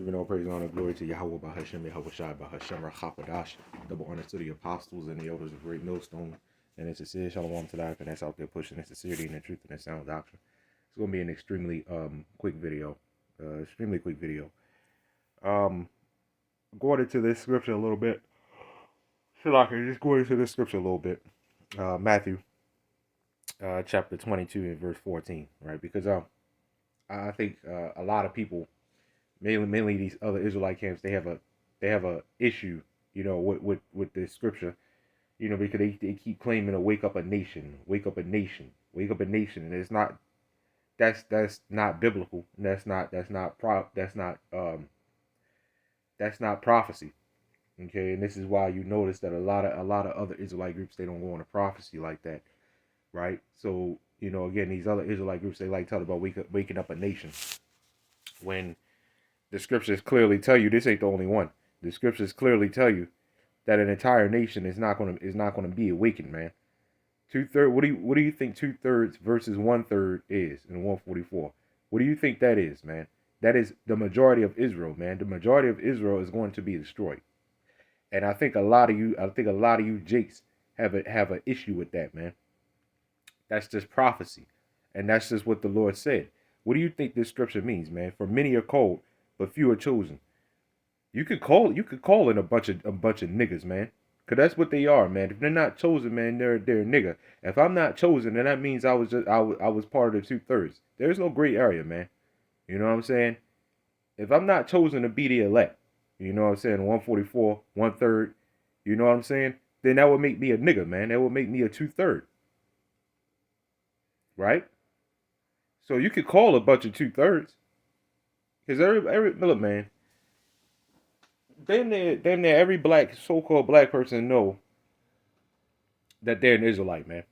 Giving all praise and honor and glory to Yahawah, BAHASHAM, YAHAWASHI, BAHASHAM, RAHAPADASH. Double honor to the apostles and the elders of Great Millstone. And it's a sincere shalom to life, and that's out there pushing the sincerity and the truth and the sound doctrine. It's going to be an extremely quick video. Going into this scripture a little bit. Just going into this scripture a little bit. Matthew chapter 22 and verse 14, right? Because I think a lot of people, mainly these other Israelite camps, they have a issue, with this scripture, because they keep claiming to wake up a nation, and it's not. That's not biblical. And that's not prophecy. Okay, and this is why you notice that a lot of other Israelite groups, they don't go on a prophecy like that, right? So again, these other Israelite groups, they like talk about waking up a nation, when the scriptures clearly tell you this ain't the only one. The scriptures clearly tell you that an entire nation is not gonna be awakened, man. 2/3. What do you think 2/3 versus 1/3 is in 144? What do you think that is, man? That is the majority of Israel, man. The majority of Israel is going to be destroyed. And I think a lot of you jakes have an issue with that, man. That's just prophecy. And that's just what the Lord said. What do you think this scripture means, man? For many are called, but few are chosen. You could call in a bunch of niggas, man. Cause that's what they are, man. If they're not chosen, man, they're a nigga. If I'm not chosen, then that means I was part of the 2/3. There's no gray area, man. You know what I'm saying? If I'm not chosen to be the elect, you know what I'm saying, 144, 1/3, you know what I'm saying? Then that would make me a nigga, man. That would make me a 2/3. Right? So you could call a bunch of 2/3. Because every look, man, damn near every so-called black person know that they're an Israelite, man.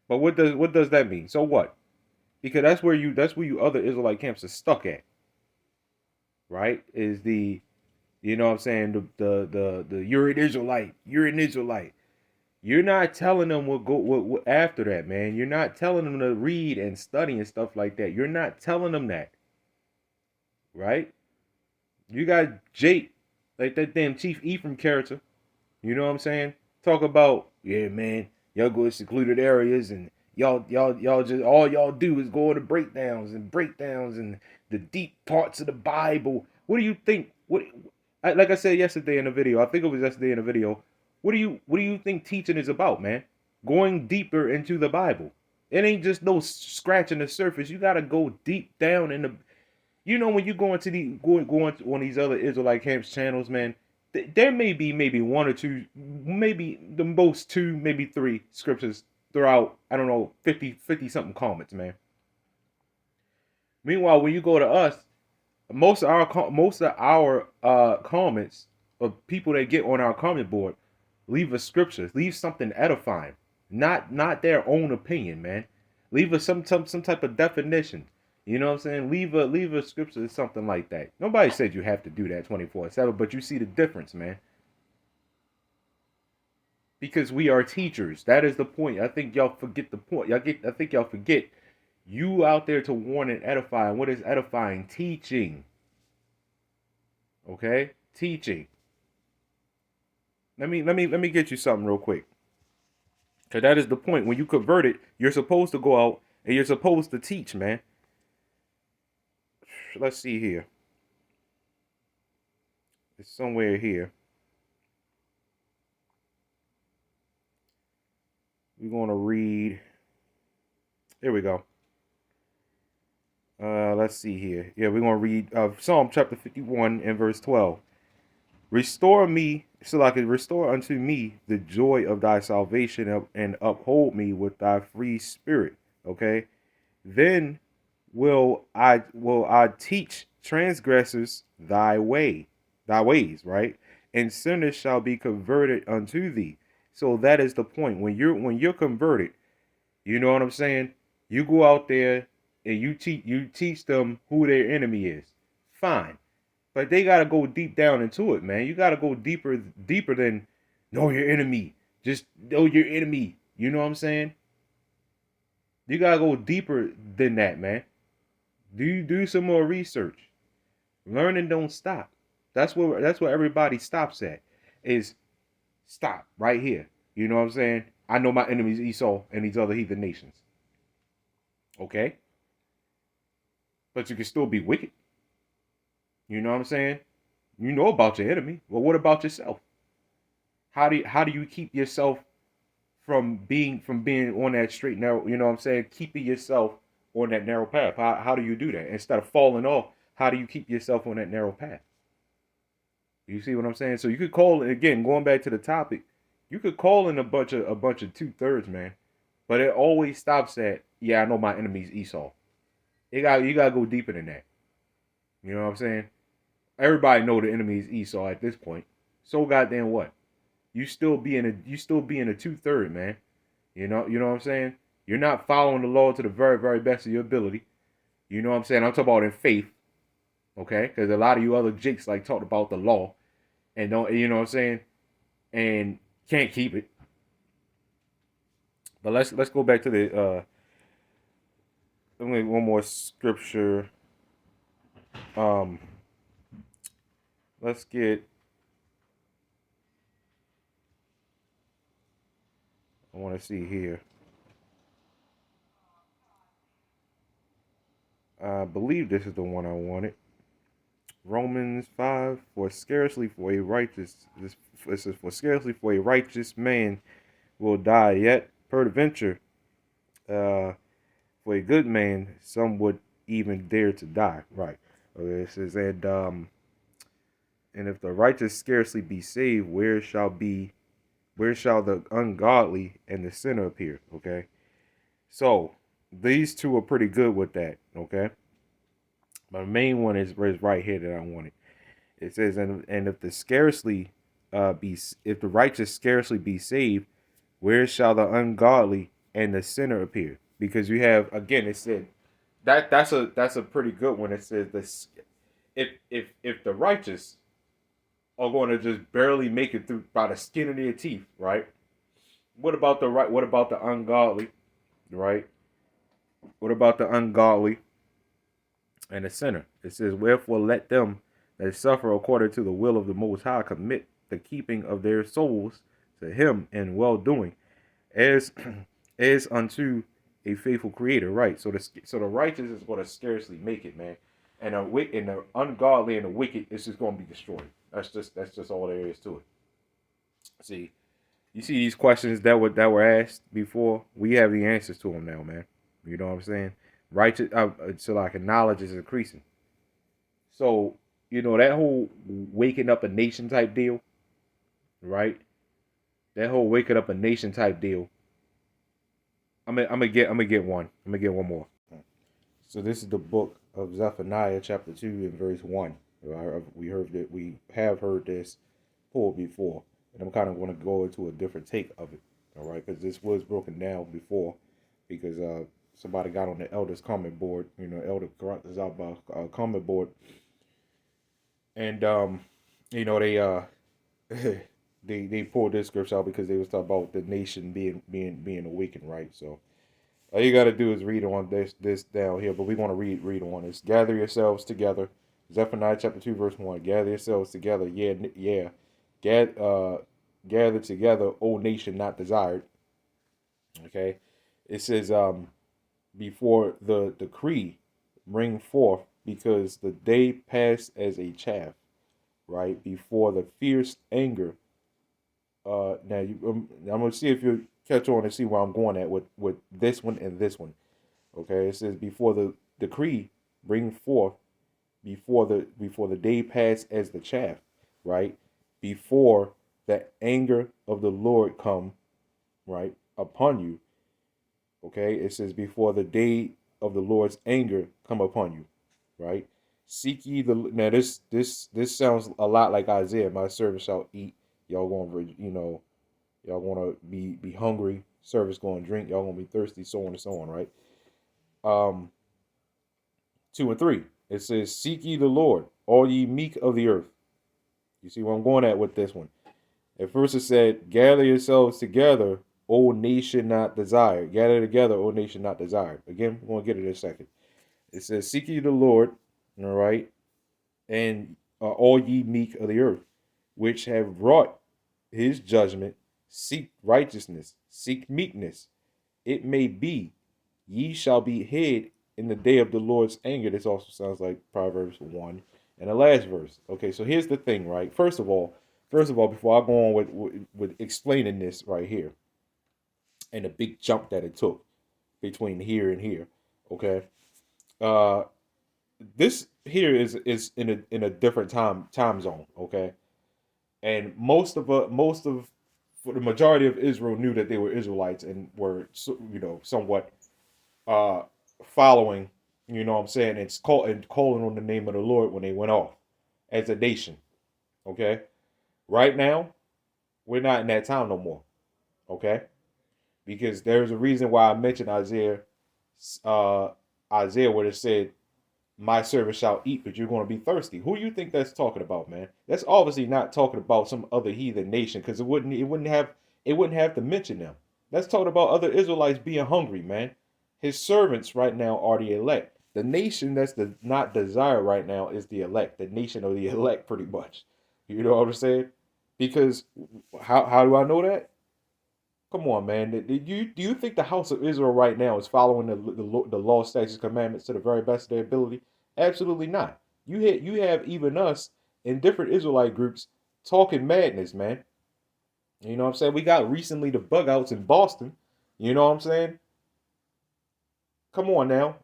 But what does that mean? So what? Because that's where you other Israelite camps are stuck at. Right? Is the, you know what I'm saying, the you're an Israelite. You're not telling them what after that, man. You're not telling them to read and study and stuff like that. You're not telling them that. Right? You got Jake, like that damn Chief Ephraim character. You know what I'm saying? Talk about, yeah, man, y'all go to secluded areas and y'all just, all y'all do is go into breakdowns and the deep parts of the Bible. What do you think? Like I said yesterday in the video, I think it was yesterday in the video. What do you think teaching is about, man? Going deeper into the Bible. It ain't just no scratching the surface. You gotta go deep down in the. When you go into on these other Israelite camps channels, man, there may be maybe one or two, maybe the most two, maybe three scriptures throughout, I don't know, 50 something comments, man. Meanwhile, when you go to us, most of our comments of people that get on our comment board leave us scriptures, leave something edifying, not their own opinion, man. Leave us some type of definition. You know what I'm saying? Leave a scripture or something like that. Nobody said you have to do that 24/7, but you see the difference, man. Because we are teachers. That is the point. I think y'all forget the point. I think y'all forget you out there to warn and edify. And what is edifying? Teaching. Okay? Teaching. Let me get you something real quick. Cause that is the point. When you convert it, you're supposed to go out and you're supposed to teach, man. Let's see here. It's somewhere here. We're going to read. Here we go. Let's see here. Yeah, we're going to read Psalm chapter 51 and verse 12. Restore me, so I can restore unto me the joy of thy salvation and uphold me with thy free spirit. Okay. Then will I teach transgressors thy ways, right? And sinners shall be converted unto thee. So that is the point. When you're converted, you know what I'm saying? You go out there and you teach them who their enemy is. Fine. But they gotta go deep down into it, man. You gotta go deeper than know your enemy. Just know your enemy. You know what I'm saying? You gotta go deeper than that, man. Do some more research. Learning don't stop. That's where everybody stops at. Is stop right here. You know what I'm saying? I know my enemies Esau and these other heathen nations. Okay? But you can still be wicked. You know what I'm saying? You know about your enemy. Well, what about yourself? How do you keep yourself from being on that straight narrow, you know what I'm saying? Keeping yourself on that narrow path. How do you do that? Instead of falling off, how do you keep yourself on that narrow path? You see what I'm saying? So you could call again, going back to the topic, you could call in a bunch of 2/3, man. But it always stops at, yeah, I know my enemy's Esau. You gotta go deeper than that. You know what I'm saying? Everybody know the enemy is Esau at this point. So goddamn what? You still being a 2/3, man. You know what I'm saying? You're not following the law to the very, very best of your ability. You know what I'm saying? I'm talking about in faith, okay? Because a lot of you other jakes like talked about the law and don't, you know what I'm saying? And can't keep it. But let's go back to the let me one more scripture. Um, let's get. I want to see here. I believe this is the one I wanted. Romans 5, for scarcely for a righteous this is for scarcely for a righteous man will die, yet peradventure for a good man some would even dare to die. Right. Okay, it says and if the righteous scarcely be saved, where shall the ungodly and the sinner appear? Okay. So these two are pretty good with that, okay? My main one is right here that I wanted. It says, and if the righteous scarcely be saved, where shall the ungodly and the sinner appear? Because you have again, it said that's a pretty good one. It says this if the righteous are going to just barely make it through by the skin of their teeth, right? What about the right? What about the ungodly, right? What about the ungodly and the sinner? It says, wherefore let them that suffer according to the will of the Most High commit the keeping of their souls to Him in well doing, as as unto a faithful Creator. Right. So the righteous is going to scarcely make it, man, and the ungodly and the wicked is just going to be destroyed. That's just all there is to it. See, you see these questions that were asked before. We have the answers to them now, man. You know what I'm saying? Righteous, so like knowledge is increasing. So that whole waking up a nation type deal, right? That whole waking up a nation type deal. I'm gonna get one. I'm gonna get one more. So this is the book of Zephaniah, chapter 2, and verse 1. We have heard this pulled before, and I'm kind of going to go into a different take of it, all right? Because this was broken down before, because somebody got on the elders comment board, Elder Karat is out by comment board, and they they pulled this scripture out because they was talking about the nation being awakened, right? So all you got to do is read on this down here, but we want to read on this. Gather yourselves together. Zephaniah chapter 2 verse 1. Gather yourselves together. Yeah. Gather together, O nation not desired. Okay. It says before the decree bring forth, because the day passed as a chaff, right? Before the fierce anger. I'm gonna see if you catch on and see where I'm going at with this one and this one. Okay, it says before the decree bring forth, before the day pass as the chaff, right? Before the anger of the Lord come, right, upon you. Okay, it says before the day of the Lord's anger come upon you, right? Seek ye the now this sounds a lot like Isaiah. My servant shall eat. Y'all gonna y'all gonna be hungry. Servants gonna drink. Y'all gonna be thirsty. So on and so on, right? Um, 2 and 3. It says, seek ye the Lord, all ye meek of the earth. You see where I'm going at with this one. At first it said, gather yourselves together, O nation not desired. Gather together, O nation not desired. Again, we're going to get it in a second. It says, seek ye the Lord, all right, and all ye meek of the earth, which have wrought his judgment, seek righteousness, seek meekness. It may be ye shall be hid in the day of the Lord's anger. This also sounds like Proverbs 1 and the last verse. Okay, so here's the thing, right? First of all, before I go on with explaining this right here and the big jump that it took between here and here, okay? Uh this here is in a different time zone, okay? And most of for the majority of Israel knew that they were Israelites and were somewhat uh following, what I'm saying, and calling on the name of the Lord when they went off as a nation. Okay. Right now, we're not in that time no more. Okay. Because there's a reason why I mentioned uh Isaiah where it said, my servant shall eat, but you're going to be thirsty. Who do you think that's talking about, man? That's obviously not talking about some other heathen nation, because it wouldn't have to mention them. That's talking about other Israelites being hungry, man. His servants right now are the elect. The nation that's not desired right now is the elect. The nation of the elect, pretty much. You know what I'm saying? Because how do I know that? Come on, man. Do you think the house of Israel right now is following the law, statutes, commandments to the very best of their ability? Absolutely not. You have even us in different Israelite groups talking madness, man. You know what I'm saying? We got recently the bug outs in Boston. You know what I'm saying? Come on now.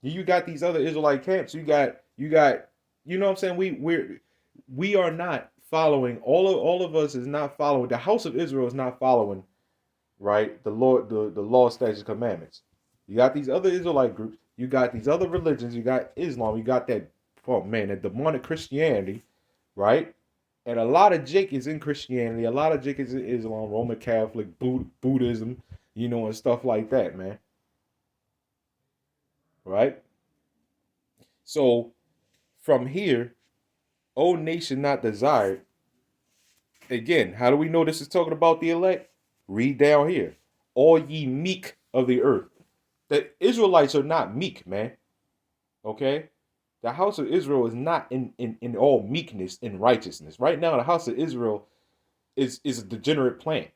You got these other Israelite camps. You got. You know what I'm saying? We are not following. All of us is not following. The house of Israel is not following, right? The law, statutes, commandments. You got these other Israelite groups. You got these other religions. You got Islam. You got that, oh man, that demonic Christianity, right? And a lot of Jake is in Christianity. A lot of Jake is in Islam, Roman Catholic, Buddhism, and stuff like that, man. Right? So from here, O nation not desired. Again, how do we know this is talking about the elect? Read down here. All ye meek of the earth. The Israelites are not meek, man. Okay? The house of Israel is not in all meekness and righteousness. Right now, the house of Israel is a degenerate plant.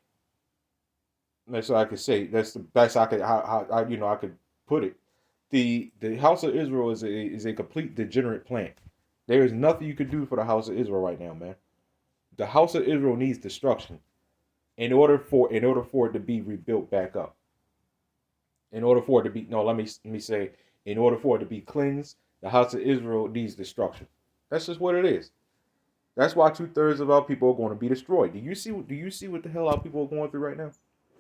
That's what I could say. That's the best I could how I could put it. The house of Israel is a complete degenerate plant. There is nothing you could do for the house of Israel right now, man. The house of Israel needs destruction in order for it to be rebuilt back up. In order for it to be no, let me say, in order for it to be cleansed, the house of Israel needs destruction. That's just what it is. That's why 2/3 of our people are going to be destroyed. Do you see what the hell our people are going through right now?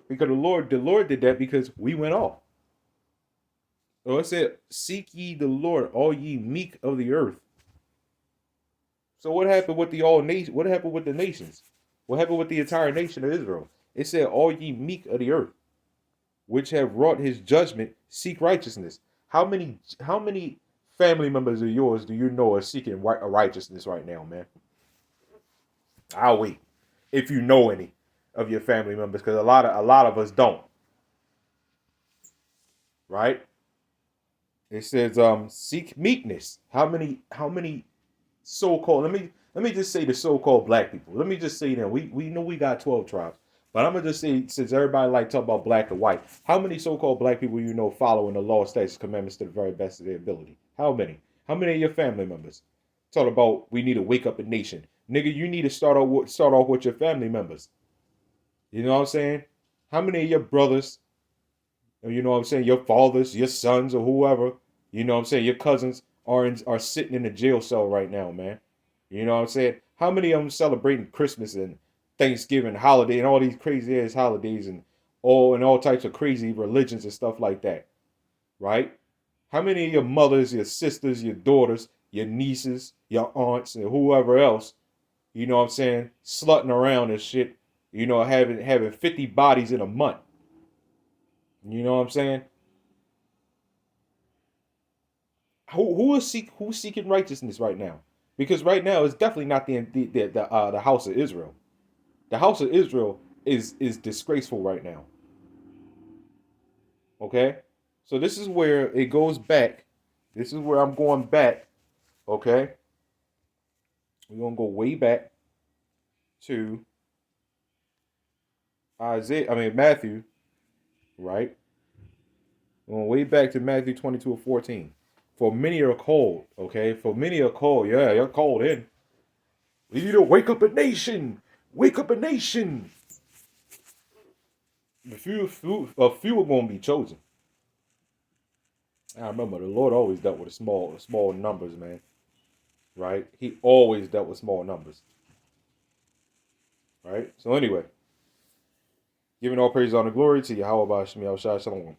Because the Lord did that because we went off. So it said, "Seek ye the Lord, all ye meek of the earth." So what happened with the all nation? What happened with the nations? What happened with the entire nation of Israel? It said, "All ye meek of the earth, which have wrought his judgment, seek righteousness." How many family members of yours do you know are seeking righteousness right now, man? I'll wait if you know any of your family members, because a lot of us don't, right? It says, seek meekness. How many so-called, let me just say the so-called black people. Let me just say that we know we got 12 tribes. But I'm gonna just say, since everybody like talk about black and white, how many so-called black people you know following the law, statutes, commandments to the very best of their ability? How many? How many of your family members talk about we need to wake up a nation? Nigga, you need to start off with your family members. You know what I'm saying? How many of your brothers, you know what I'm saying, your fathers, your sons, or whoever, you know what I'm saying, your cousins are sitting in a jail cell right now, man? You know what I'm saying? How many of them celebrating Christmas and Thanksgiving holiday and all these crazy ass holidays and all types of crazy religions and stuff like that, right? How many of your mothers, your sisters, your daughters, your nieces, your aunts, and whoever else, you know what I'm saying, slutting around and shit, having 50 bodies in a month? You know what I'm saying? Who's seeking righteousness right now? Because right now it's definitely not the house of Israel. The house of Israel is disgraceful right now. Okay, so this is where it goes back. This is where I'm going back. Okay, We're gonna go way back to Matthew, right? We're going way back to Matthew 22:14. For many are called, okay? For many are called. Yeah, you're called in. We need to wake up a nation. Wake up a nation. A few are going to be chosen. I remember the Lord always dealt with small numbers, man. Right? He always dealt with small numbers. Right? So anyway, giving all praise, honor, glory to Yahawah, BAHASHAM, Shalom.